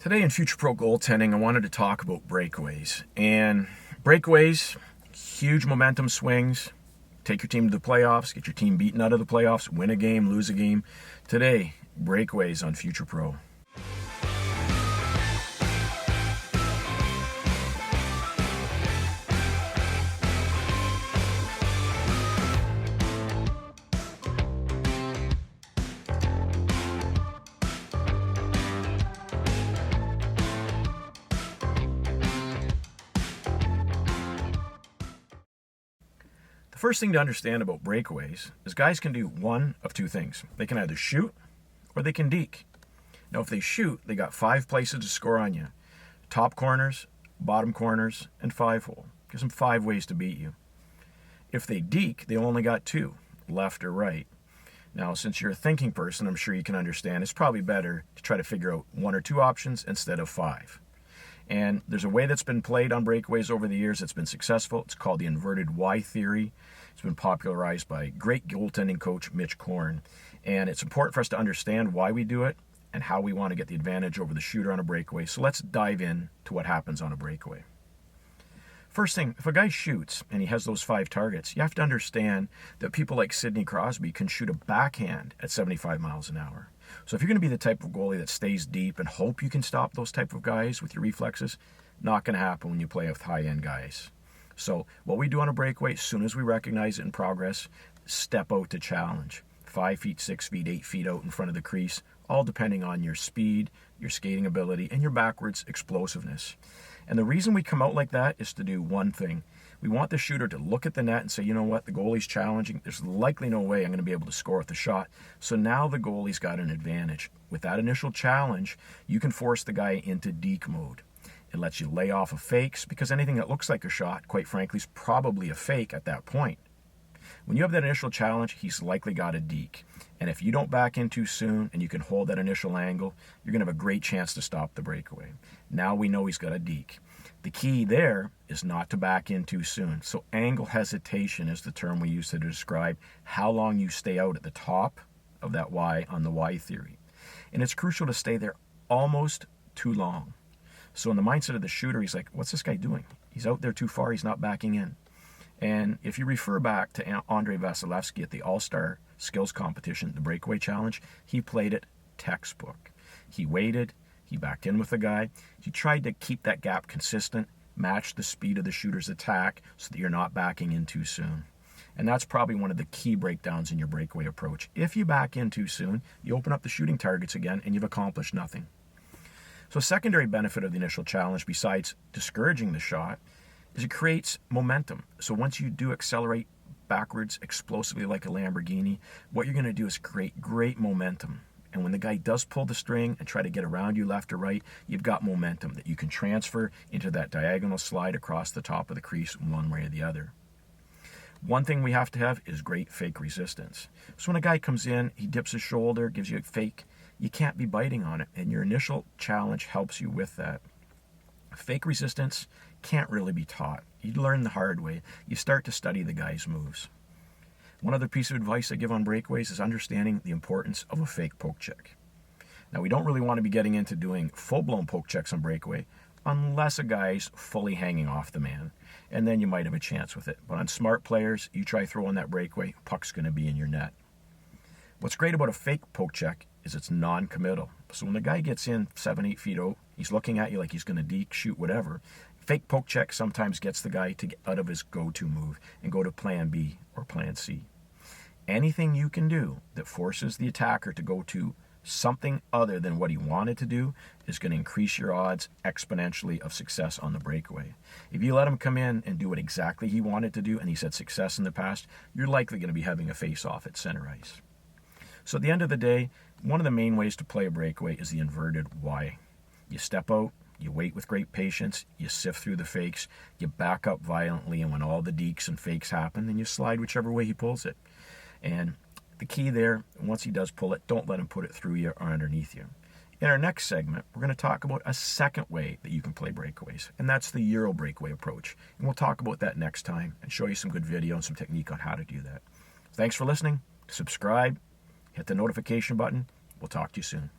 Today in Future Pro Goaltending, I wanted to talk about breakaways. And breakaways, huge momentum swings, take your team to the playoffs, get your team beaten out of the playoffs, win a game, lose a game. Today, breakaways on Future Pro. The first thing to understand about breakaways is guys can do one of two things. They can either shoot or they can deke. Now, if they shoot, they got 5 places to score on you. Top corners, bottom corners, and 5-hole. Gives them 5 ways to beat you. If they deke, they only got 2, left or right. Now, since you're a thinking person, I'm sure you can understand it's probably better to try to figure out 1 or 2 options instead of 5. And there's a way that's been played on breakaways over the years that's been successful. It's called the inverted Y theory. It's been popularized by great goaltending coach Mitch Korn. And it's important for us to understand why we do it and how we want to get the advantage over the shooter on a breakaway. So let's dive in to what happens on a breakaway. First thing, if a guy shoots and he has those 5 targets, you have to understand that people like Sidney Crosby can shoot a backhand at 75 miles an hour. So if you're going to be the type of goalie that stays deep and hope you can stop those type of guys with your reflexes, not going to happen when you play with high-end guys. So what we do on a breakaway, as soon as we recognize it in progress, step out to challenge. 5 feet, 6 feet, 8 feet out in front of the crease, all depending on your speed, your skating ability, and your backwards explosiveness. And the reason we come out like that is to do one thing. We want the shooter to look at the net and say, you know what, the goalie's challenging. There's likely no way I'm going to be able to score with the shot. So now the goalie's got an advantage. With that initial challenge, you can force the guy into deke mode. It lets you lay off of fakes because anything that looks like a shot, quite frankly, is probably a fake at that point. When you have that initial challenge, he's likely got a deke. And if you don't back in too soon and you can hold that initial angle, you're going to have a great chance to stop the breakaway. Now we know he's got a deke. The key there is not to back in too soon. So angle hesitation is the term we use to describe how long you stay out at the top of that Y on the Y theory. And it's crucial to stay there almost too long. So in the mindset of the shooter, he's like, what's this guy doing? He's out there too far. He's not backing in. And if you refer back to Andrei Vasilevsky at the All-Star Skills Competition, the Breakaway Challenge, he played it textbook. He waited. He backed in with the guy. He tried to keep that gap consistent, match the speed of the shooter's attack so that you're not backing in too soon. And that's probably one of the key breakdowns in your breakaway approach. If you back in too soon, you open up the shooting targets again and you've accomplished nothing. So a secondary benefit of the initial challenge, besides discouraging the shot, is it creates momentum. So once you do accelerate backwards explosively like a Lamborghini, what you're going to do is create great momentum. And when the guy does pull the string and try to get around you left or right, you've got momentum that you can transfer into that diagonal slide across the top of the crease one way or the other. One thing we have to have is great fake resistance. So when a guy comes in, he dips his shoulder, gives you a fake, you can't be biting on it. And your initial challenge helps you with that. Fake resistance can't really be taught. You learn the hard way. You start to study the guy's moves. One other piece of advice I give on breakaways is understanding the importance of a fake poke check. Now, we don't really want to be getting into doing full-blown poke checks on breakaway unless a guy's fully hanging off the man, and then you might have a chance with it. But on smart players, you try throwing that breakaway, puck's going to be in your net. What's great about a fake poke check is it's non-committal. So when the guy gets in 7, 8 feet out, he's looking at you like he's going to deke, shoot, whatever. Fake poke check sometimes gets the guy to get out of his go-to move and go to plan B or plan C. Anything you can do that forces the attacker to go to something other than what he wanted to do is going to increase your odds exponentially of success on the breakaway. If you let him come in and do what exactly he wanted to do, and he's had success in the past, you're likely going to be having a face-off at center ice. So at the end of the day, one of the main ways to play a breakaway is the inverted Y. You step out, you wait with great patience, you sift through the fakes, you back up violently, and when all the dekes and fakes happen, then you slide whichever way he pulls it. And the key there, once he does pull it, don't let him put it through you or underneath you. In our next segment, we're going to talk about a second way that you can play breakaways, and that's the Euro breakaway approach. And we'll talk about that next time and show you some good video and some technique on how to do that. Thanks for listening. Subscribe, hit the notification button. We'll talk to you soon.